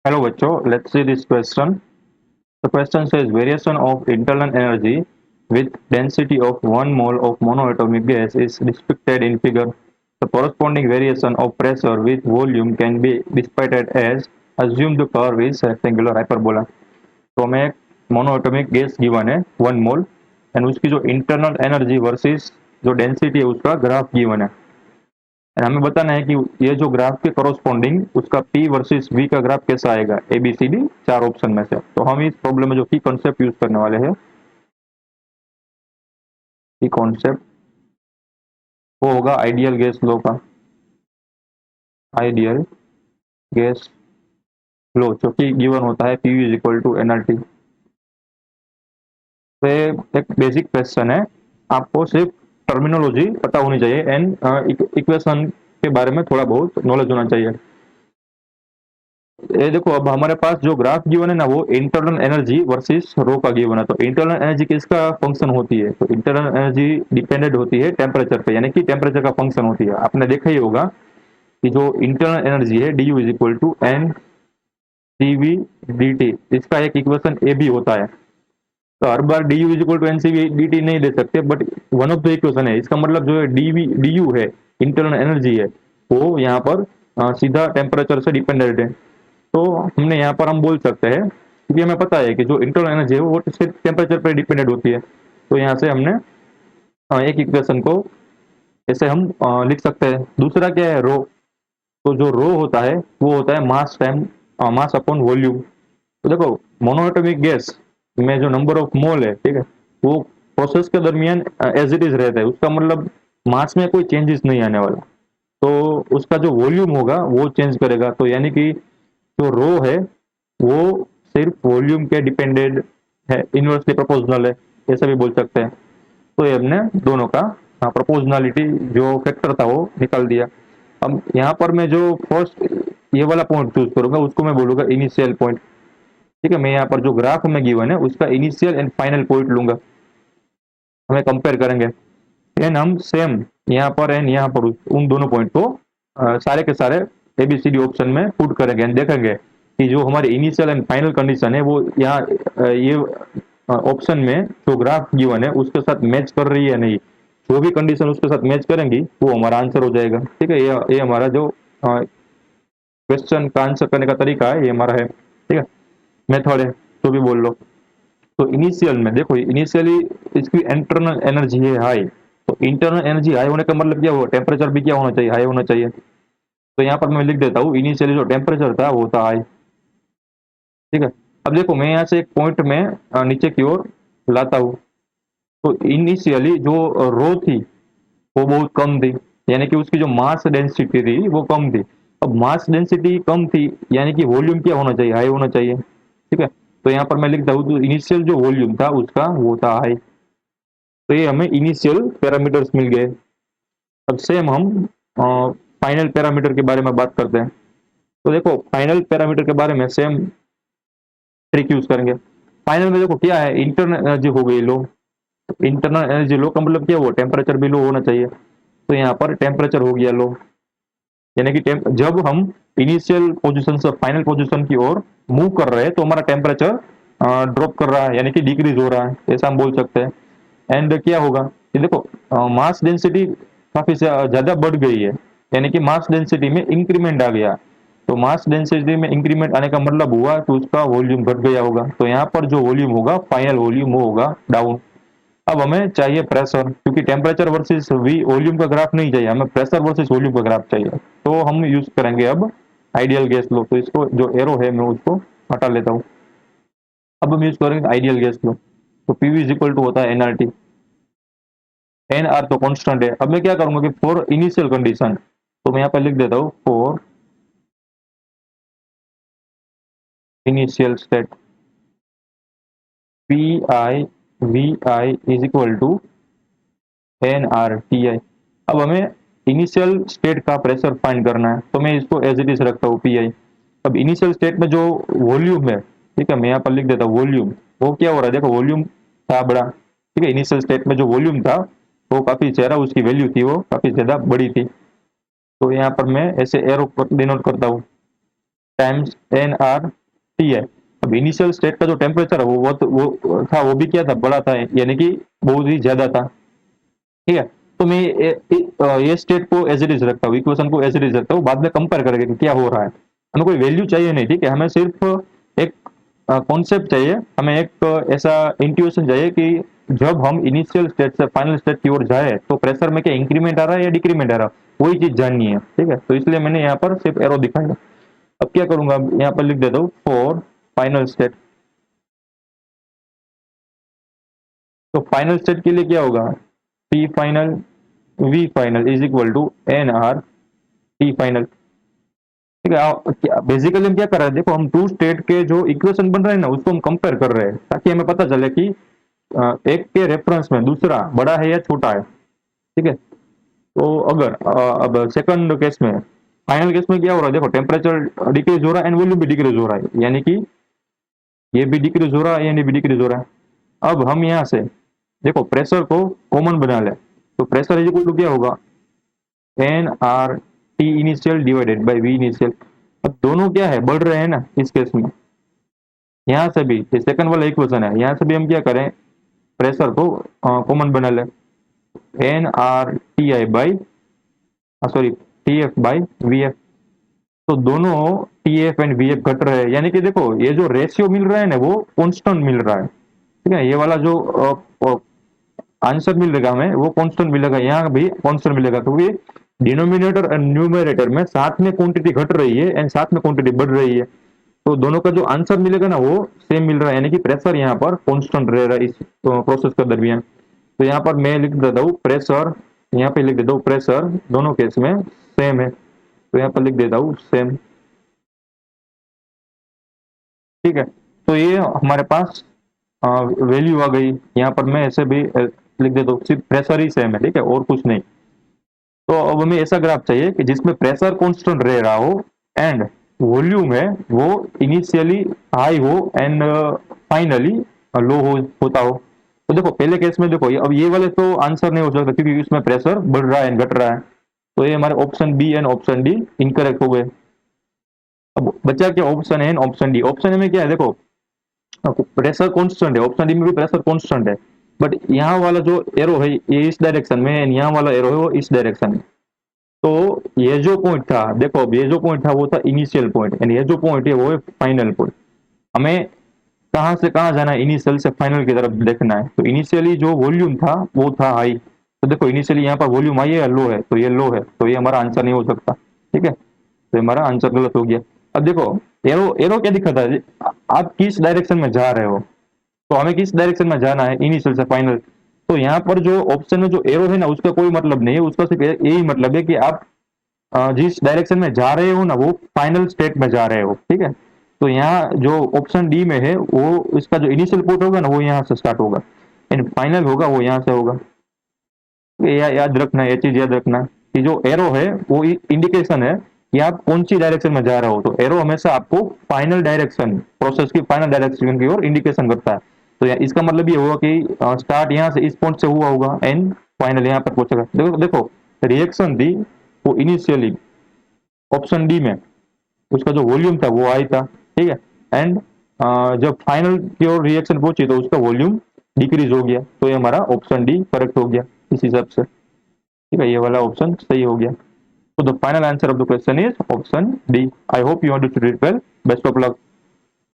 Hello बच्चों, let's see this question. The question says variation of internal energy with density of 1 mole of monoatomic gas is depicted in figure. The corresponding variation of pressure with volume can be depicted as assume the curve is rectangular hyperbola. तो हमें एक monoatomic gas given है 1 mole and उसकी जो internal energy versus जो density है उसका graph given है। हमें बताना है कि ये जो ग्राफ के कॉरस्पॉन्डिंग उसका पी वर्सेस वी का ग्राफ कैसा आएगा, ए बी सी डी चार ऑप्शन में से। तो हम इस प्रॉब्लम में जो की कॉन्सेप्ट यूज करने वाले हैं, की कॉन्सेप्ट वो होगा आइडियल गैस लॉ का। आइडियल गैस लॉ जो कि गिवन होता है P V is equal to NRT. तो ये एक बेसिक क्वेश्चन है, आपको सिर्फ टर्मिनोलॉजी पता होनी चाहिए एंड इक्वेशन के बारे में थोड़ा बहुत नॉलेज होना चाहिए। ये देखो, अब हमारे पास जो ग्राफ गिवन है ना वो इंटरनल एनर्जी वर्सेस रो का गिवन है। तो इंटरनल एनर्जी किसका फंक्शन होती है? तो इंटरनल एनर्जी डिपेंडेंट होती है टेम्परेचर पे, यानी कि टेम्परेचर का फंक्शन होती है। आपने देखा ही होगा कि जो इंटरनल एनर्जी है D U is equal to N C V D T, इसका एक इक्वेशन ए भी होता है। तो हर बार D U is equal to N C V D T नहीं दे सकते, but one of the equation है। इसका मतलब जो है डी यू है, इंटरनल एनर्जी है, वो यहाँ पर सीधा टेम्परेचर से डिपेंडेंट है। तो हमने यहाँ पर हम बोल सकते हैं, क्योंकि हमें पता है कि जो इंटरनल एनर्जी है वो सिर्फ टेम्परेचर पर डिपेंडेंट होती है। तो यहाँ से हमने एक इक्वेशन को ऐसे हम लिख सकते हैं। दूसरा क्या है? रो। तो जो रो होता है वो होता है मास टाइम मास अपॉन वॉल्यूम। तो देखो, मोनोएटॉमिक गैस में जो नंबर ऑफ मोल है, ठीक है, वो प्रोसेस के दरमियान एज इट इज रहता है। उसका मतलब मास में कोई चेंजेस नहीं आने वाला। तो उसका जो वॉल्यूम होगा वो चेंज करेगा। तो यानी कि जो रो है वो सिर्फ वॉल्यूम के डिपेंडेंट है, इनवर्सली प्रोपोर्शनल है, ऐसा भी बोल सकते हैं। तो ये हमने दोनों का प्रोपोर्शनलिटी जो फैक्टर था वो निकाल दिया। अब यहाँ पर मैं जो फर्स्ट ये वाला पॉइंट चूज करूंगा उसको मैं बोलूंगा इनिशियल पॉइंट। ठीक है, मैं यहाँ पर जो ग्राफ में गिवन है उसका इनिशियल एंड फाइनल पॉइंट लूंगा, हमें कंपेयर करेंगे। एंड हम सेम यहाँ पर एंड यहाँ पर उन दोनों पॉइंट को सारे के सारे एबीसीडी ऑप्शन में पुट करेंगे एंड देखेंगे कि जो हमारे इनिशियल एंड फाइनल कंडीशन है वो यहाँ ये ऑप्शन में जो ग्राफ गिवन है उसके साथ मैच कर रही है नहीं। जो भी कंडीशन उसके साथ मैच करेंगी वो हमारा आंसर हो जाएगा। ठीक है, ये हमारा जो क्वेश्चन का आंसर करने का तरीका है, ये हमारा है। ठीक है, मेथड है, तो भी बोल लो। तो इनिशियल में देखो, इनिशियली इसकी इंटरनल एनर्जी है हाई। तो इंटरनल एनर्जी हाई होने का मतलब क्या हुआ? टेम्परेचर भी क्या होना चाहिए? हाई होना चाहिए। तो यहाँ पर मैं लिख देता हूँ इनिशियली जो टेम्परेचर था वो था हाई। ठीक है, अब देखो मैं यहाँ से एक पॉइंट में नीचे की ओर लाता हूँ। तो इनिशियली जो रो थी वो बहुत कम थी, यानी कि उसकी जो मास डेंसिटी थी वो कम थी। अब मास डेंसिटी कम थी यानी कि वॉल्यूम क्या होना चाहिए? हाई होना चाहिए। ठीक है, तो यहाँ पर मैं लिखता हूँ तो इनिशियल जो वॉल्यूम था उसका वो था हाई। तो ये हमें इनिशियल पैरामीटर्स मिल गए। अब सेम हम फाइनल पैरामीटर के बारे में बात करते हैं। तो देखो, फाइनल पैरामीटर के बारे में सेम ट्रिक यूज करेंगे। फाइनल में देखो क्या है, इंटरनल एनर्जी हो गई लो। इंटरनल एनर्जी लो का मतलब क्या हुआ? टेम्परेचर भी लो होना चाहिए। तो यहाँ पर टेम्परेचर हो गया लो, यानी कि जब हम इनिशियल पोजीशन से फाइनल पोजीशन की ओर मूव कर रहे हैं तो हमारा टेम्परेचर ड्रॉप कर रहा है, यानी कि डिक्रीज हो रहा है, ऐसा हम बोल सकते हैं। एंड क्या होगा कि देखो मास डेंसिटी काफी ज्यादा बढ़ गई है, यानी कि मास डेंसिटी में इंक्रीमेंट आ गया। तो मास डेंसिटी में इंक्रीमेंट आने का मतलब हुआ कि उसका वॉल्यूम घट गया होगा। तो यहाँ पर जो वॉल्यूम होगा, फाइनल वॉल्यूम वो होगा डाउन। अब हमें चाहिए प्रेशर, क्योंकि टेम्परेचर वर्सेस वी वॉल्यूम का ग्राफ नहीं चाहिए, हमें प्रेशर वर्सेस वॉल्यूम का ग्राफ चाहिए। तो हम यूज करेंगे अब आइडियल गैस लो। तो इसको जो एरो है मैं उसको हटा लेता हूँ। अब हम यूज करेंगे आइडियल गैस लो। तो पीवी इज इक्वल टू होता है एनआरटी। एन आर तो कांस्टेंट है। अब मैं क्या करूंगा कि फॉर इनिशियल कंडीशन, तो मैं यहाँ पर लिख देता हूँ for initial state P I V I is equal to N R T I. अब हमें इनिशियल स्टेट का प्रेशर फाइंड करना है, तो मैं इसको एज इट इज रखता हूँ पी आई। अब इनिशियल स्टेट में जो वॉल्यूम है, ठीक है, मैं यहाँ पर लिख देता हूँ वॉल्यूम। वो क्या हो रहा है? देखो, वॉल्यूम था बड़ा, ठीक है, इनिशियल स्टेट में जो वॉल्यूम था वो काफी ज्यादा, उसकी वैल्यू थी वो काफी ज्यादा बड़ी थी। तो यहाँ पर मैं ऐसे एरो डिनोट करता हूँ। टाइम्स एन आर टी है। अब इनिशियल स्टेट का जो टेम्परेचर है वो था, वो भी क्या था, बड़ा था, यानी कि बहुत ही ज्यादा था। ठीक है, तो मैं ये स्टेट को एज इट इज रखता हूँ, इक्वेशन को एज इट इज रखता हूँ, बाद में कंपेयर करके कि क्या हो रहा है। हमें कोई वैल्यू चाहिए नहीं, ठीक है, हमें सिर्फ एक कॉन्सेप्ट चाहिए, हमें एक ऐसा इंट्यूशन चाहिए कि जब हम इनिशियल स्टेट से फाइनल स्टेट की ओर जाए तो प्रेशर में क्या इंक्रीमेंट आ रहा है या डिक्रीमेंट आ रहा है, वही चीज जाननी है। ठीक है, तो इसलिए मैंने यहाँ पर सिर्फ एरो दिखाया। अब क्या करूंगा, यहाँ पर लिख देता हूँ फॉर फाइनल स्टेट। तो फाइनल स्टेट के लिए क्या होगा, P final V final is equal to N R T final. ठीक है, बेसिकली हम क्या कर रहे हैं, देखो हम टू स्टेट के जो इक्वेशन बन रहे हैं ना, उसको हम कंपेयर कर रहे हैं, ताकि हमें पता चले कि एक के रेफरेंस में दूसरा बड़ा है या छोटा है। ठीक है, तो अगर अब सेकंड केस में, फाइनल केस में क्या हो रहा है, देखो टेम्परेचर डिक्रीज हो रहा है एंड वॉल्यूम भी डिक्रीज हो रहा है, यानी कि ये भी डिक्रीज हो रहा है, ये भी डिक्रीज हो रहा है। अब हम यहाँ से देखो प्रेशर को कॉमन बना ले, तो प्रेशर इज इक्वल टू क्या होगा, N R T initial divided by V initial. अब दोनों क्या है, बढ़ रहे हैं ना इस केस में। यहाँ से भी ये सेकंड वाला इक्वेशन है, यहाँ से भी हम क्या करें, प्रेशर को कॉमन बना ले, N R T I by sorry T F by V F. तो दोनों T F and V F घट रहे हैं, यानी कि देखो ये जो रेशियो मिल रहा है ना वो कॉन्स्टेंट मिल रहा है। ठीक है, ये वाला जो आंसर मिलेगा हमें वो कांस्टेंट मिलेगा, यहाँ भी कांस्टेंट मिलेगा, क्योंकि डिनोमिनेटर एंड न्यूमरेटर में साथ में क्वांटिटी घट रही है एंड साथ में क्वांटिटी बढ़ रही है। तो दोनों का जो आंसर मिलेगा ना वो सेम मिल रहा है, यानी कि प्रेशर यहाँ पर कांस्टेंट रह रहा है इस प्रोसेस के दरमियान। तो यहाँ पर मैं लिख देता हूँ प्रेशर, यहाँ पे लिख देता हूँ प्रेशर दोनों केस में सेम है, तो यहाँ पर लिख देता हूँ सेम। ठीक है, तो ये हमारे पास वैल्यू आ गई। यहाँ पर मैं ऐसे भी लिख देता हूँ, सिर्फ प्रेशर ही सेम है, ठीक है, और कुछ नहीं। तो अब हमें ऐसा ग्राफ चाहिए कि जिसमें प्रेशर कांस्टेंट रह रहा हो एंड वॉल्यूम है वो इनिशियली हाई हो एंड फाइनली लो होता हो। तो देखो पहले केस में देखो अब ये वाले तो आंसर नहीं हो सकता, क्योंकि इसमें प्रेशर बढ़ रहा है घट रहा है। तो ये हमारे option B and option D incorrect हो गए। अब बचा क्या, option A and option D. Option A में क्या है, देखो प्रेशर कांस्टेंट है, ऑप्शन डी में भी प्रेशर कांस्टेंट है, बट यहाँ वाला जो एरो है ये इस डायरेक्शन में है, यहाँ वाला एरो है वो इस डायरेक्शन में। तो ये जो पॉइंट था, देखो अब ये जो पॉइंट था वो था इनिशियल पॉइंट, एंड ये जो पॉइंट है वो है फाइनल पॉइंट। हमें कहाँ से कहाँ जाना है, इनिशियल से फाइनल की तरफ देखना है। तो इनिशियली जो वॉल्यूम था वो था हाई, तो देखो इनिशियली यहाँ पर वॉल्यूम हाई है या लो है, तो ये लो है, तो ये हमारा आंसर नहीं हो सकता। ठीक है, तो हमारा आंसर गलत हो गया। अब देखो एरो एरो क्या दिखाता है, आप किस डायरेक्शन में जा रहे हो, तो हमें किस डायरेक्शन में जाना है, इनिशियल से फाइनल। तो यहाँ पर जो ऑप्शन में जो एरो है ना उसका कोई मतलब नहीं है, उसका सिर्फ यही मतलब है कि आप जिस डायरेक्शन में जा रहे हो ना वो फाइनल स्टेट में जा रहे हो। ठीक है, तो यहाँ जो ऑप्शन डी में है वो इसका जो इनिशियल पोर्ट होगा ना वो यहाँ से स्टार्ट होगा एंड फाइनल होगा वो यहाँ से होगा। ये याद रखना, ये चीज याद रखना कि जो एरो है वो इंडिकेशन है कि आप कौन सी डायरेक्शन में जा रहे हो। तो एरो हमेशा आपको फाइनल डायरेक्शन, प्रोसेस की फाइनल डायरेक्शन की ओर इंडिकेशन करता है। तो इसका मतलब ये होगा कि स्टार्ट यहाँ से इस पॉइंट से हुआ होगा एंड फाइनल यहाँ पर पहुंचेगा। देखो देखो रिएक्शन थी वो इनिशियली ऑप्शन डी में, उसका जो वॉल्यूम था वो आई था। ठीक है, एंड जब फाइनल की ओर रिएक्शन पहुंची तो उसका वॉल्यूम डिक्रीज हो गया, तो ये हमारा ऑप्शन डी करेक्ट हो गया इस हिसाब से। ठीक है, ये वाला ऑप्शन सही हो गया। So the final answer of the question is option D. I hope you understood it well. Best of luck.